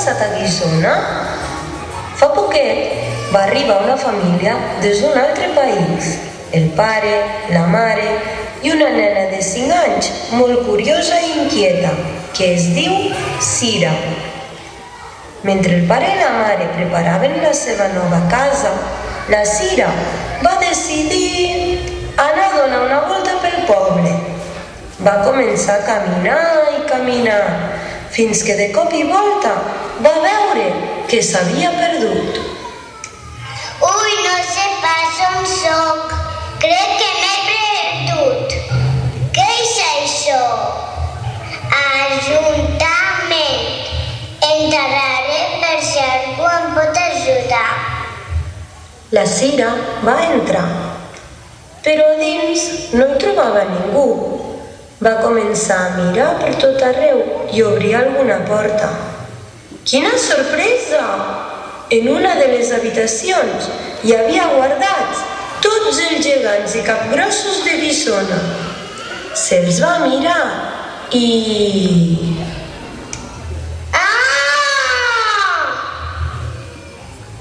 passat a Guissona? Fa poquet va arribar una família des d'un altre país. El pare, la mare i una nena de 5 anys, molt curiosa i inquieta, que es diu Cira. Mentre el pare i la mare preparaven la seva nova casa, la Cira va decidir anar a donar una volta pel poble. Va començar a caminar i caminar, fins que de cop i volta va veure que s'havia perdut. Ui, no sé pas on soc. Crec que m'he perdut. Què és això? Ajuntament. Entraré per si algú em pot ajudar. La Cira va entrar, però dins no hi trobava ningú. Va començar a mirar per tot arreu i obrir alguna porta. Quina sorpresa! En una de les habitacions hi havia guardats tots els gegants i capgrossos de Guissona. Se'ls va mirar i...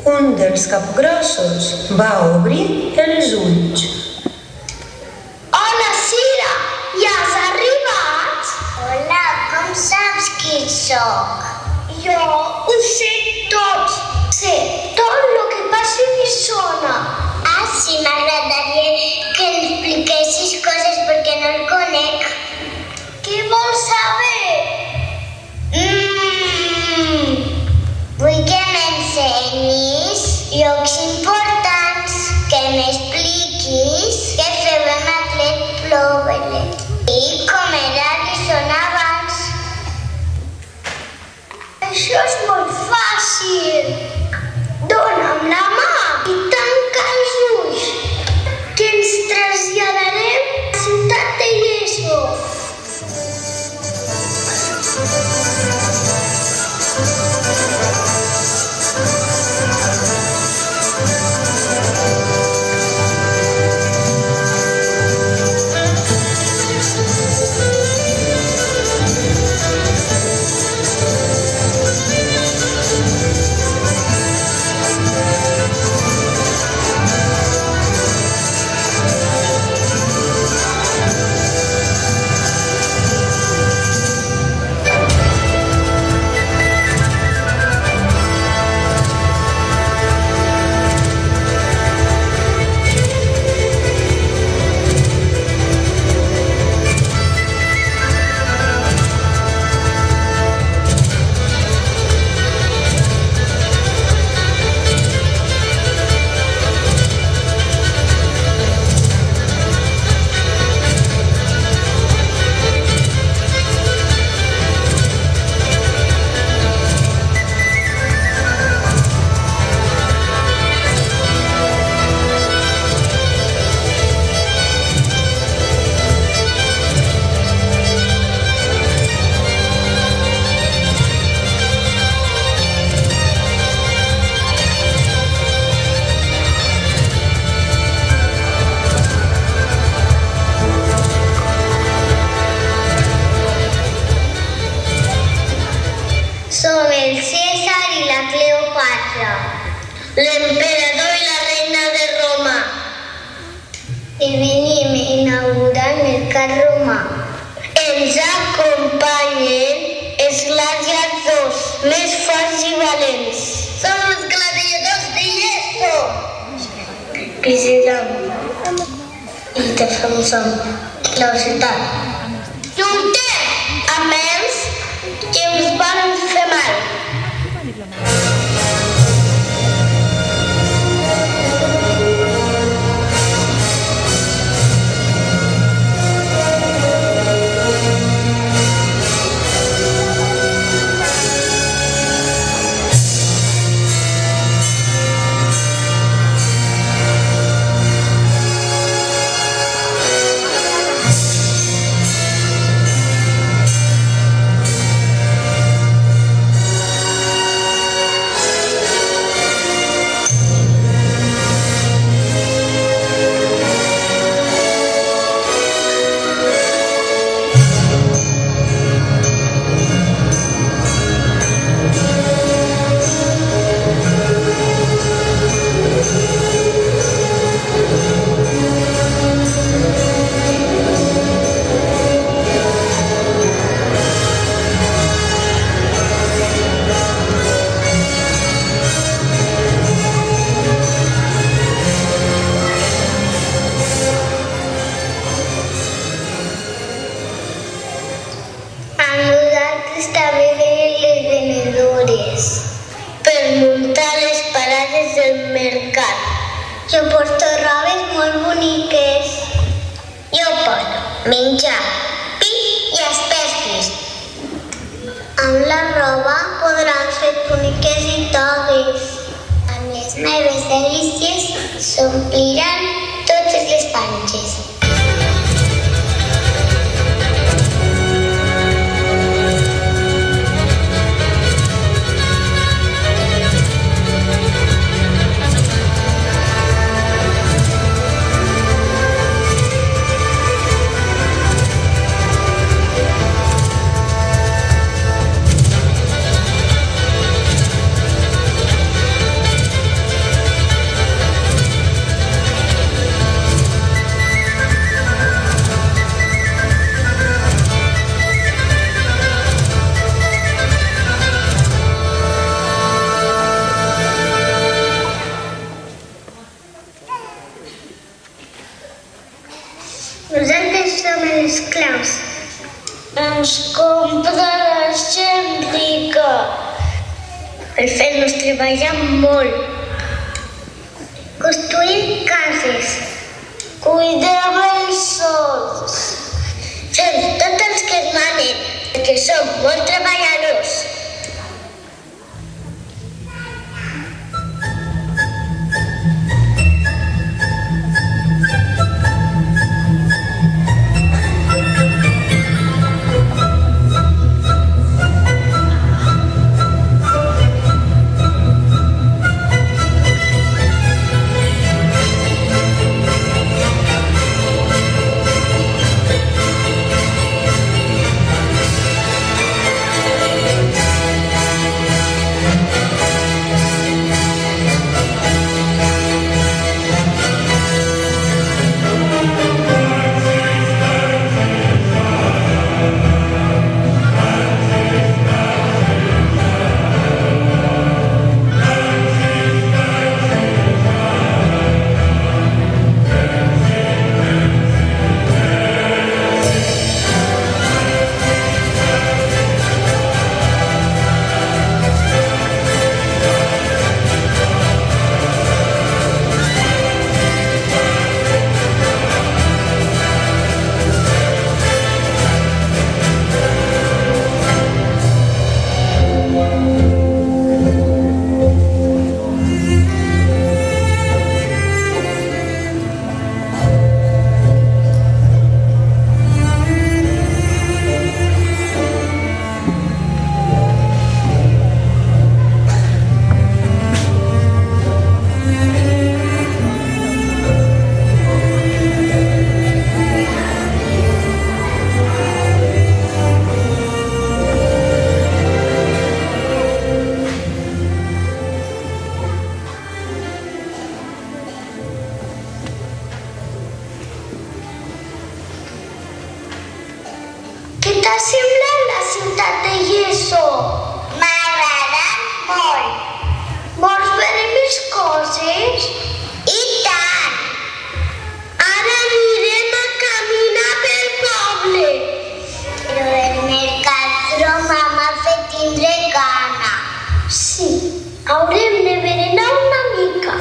Un dels capgrossos va obrir els ulls. Hola, Cira! Ja has arribat? Hola, com saps qui soc? Jo ho sé tot. Sé tot el que passa a Guissona. Ah, sí, m'agradaria que em expliquessis coses perquè no el conec. Què vols saber? Vull que m'ensenyis llocs importants, que m'expliquis què feu amb aquest poble i com era Guissona abans. Això és molt fàcil. Dóna'm la mà i tanca els ulls, que ens traslladarem a la ciutat de Lleso. Som el César i la Cleopatra, l'emperador i la reina de Roma. I venim inaugurant el mercat romà. Ens acompanyen els gladiadors més forts i valents. Som els gladiadors de Lleso. Vigilem i defensem la ciutat. Juntem amb ells que ens volen fer mal. mercat. Jo porto robes molt boniques. Jo porto menjar, pi i esperis. Amb la roba podran fer túniques i togues. Amb les meves delícies s'ompliran totes les panxes. Nosaltres som els claus. Ens compra la gent rica. Per fer-nos treballar molt. Construïm cases. Cuidem els sols. Fem tot els que es manen, perquè som molt treballadors. Què t'ha semblat la ciutat de Llesó? M'ha agradat molt. Vols veure més coses? I tant! Ara anirem a caminar pel poble. Però el mercat Roma m'ha fet tindre gana. Sí, haurem de berenar una mica.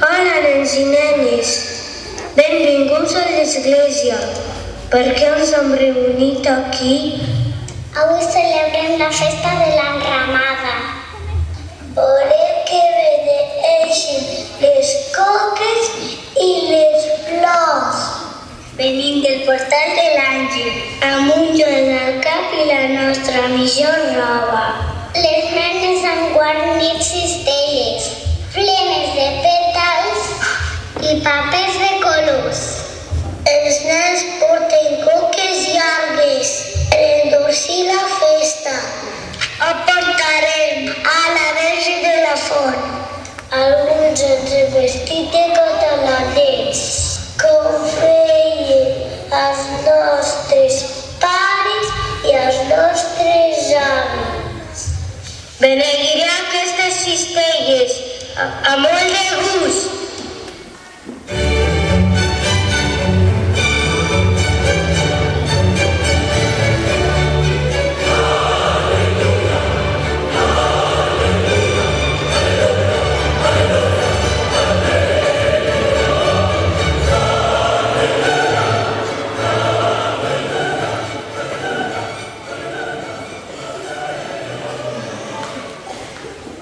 Hola, nens i nenes. Benvinguts a l'església. Per què ens hem reunit aquí? Avui celebrem la festa de l'enramada. Volem que beneeixin les coques i les flors. Venim del portal de l'Àngel, amb un joc al cap i la nostra millor roba. Les nenes han guarnit cistelles, plenes de pètals i papers de colors. Els nens porten coques llargues per endolcir la festa. Aportarem a la Verge de la Font. Alguns ens hem vestit de catalanets, com feien els nostres pares i els nostres avis. Beneiré aquestes cistelles amb molt de gust.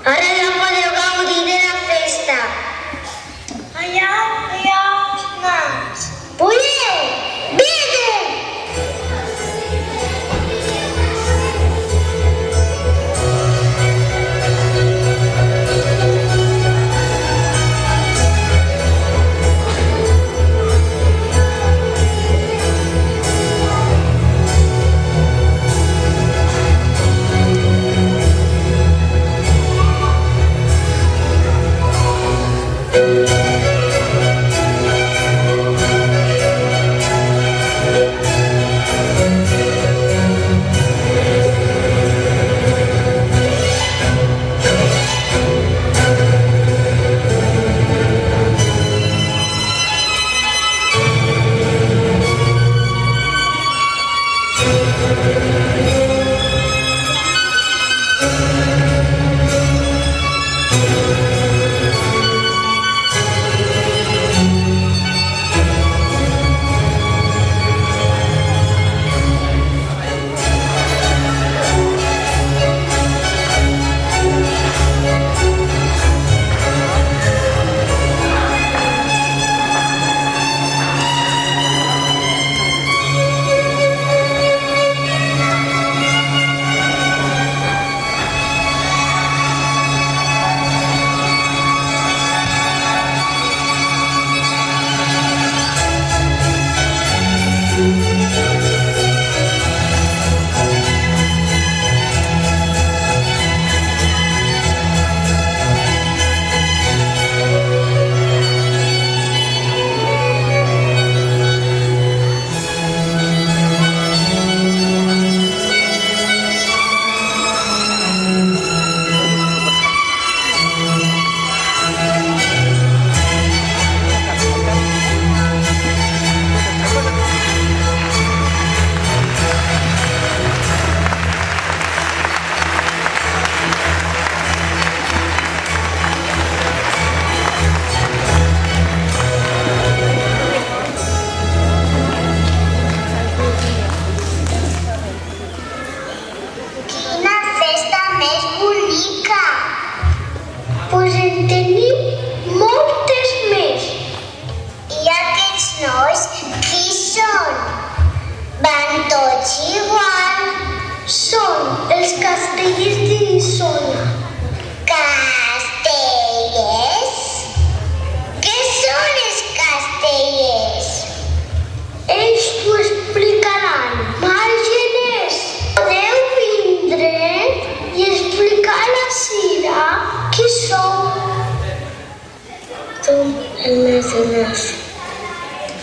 Ara ja podeu gaudir de la festa. Allà hi ha els nans. Podeu! Vine!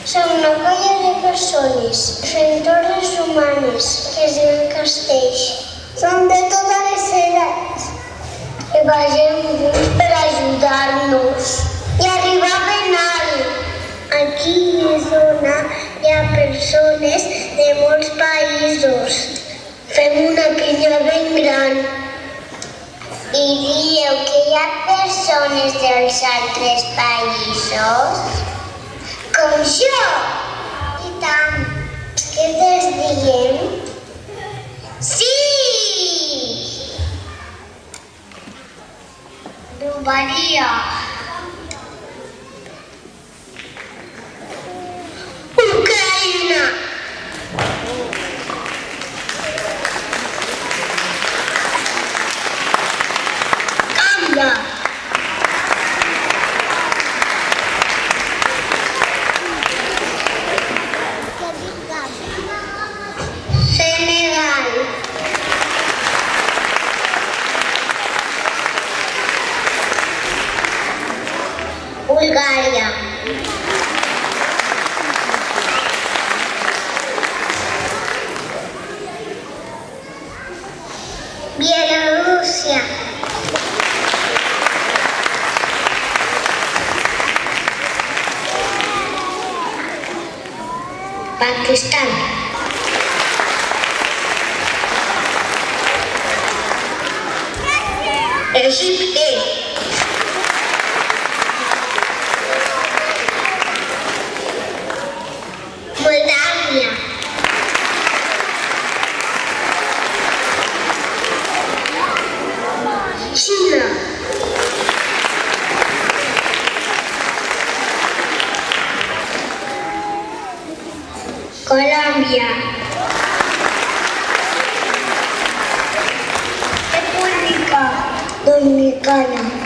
Som una colla de persones, inventores humanes, que es diuen castells. Som de totes les edats. Treballem junts per ajudar-nos i arribar ben alt. Aquí és on hi ha persones de molts països. Fem una pinya ben gran. I dieu que hi ha persones dels altres països? Com jo! I tant! És que diem? Sí! Bulgaria. Ucraïna. Canada. Senegal. Bulgaria. Bielorrusia. Pakistán. Egipto. Moldavia. China. Colombia. República Dominicana.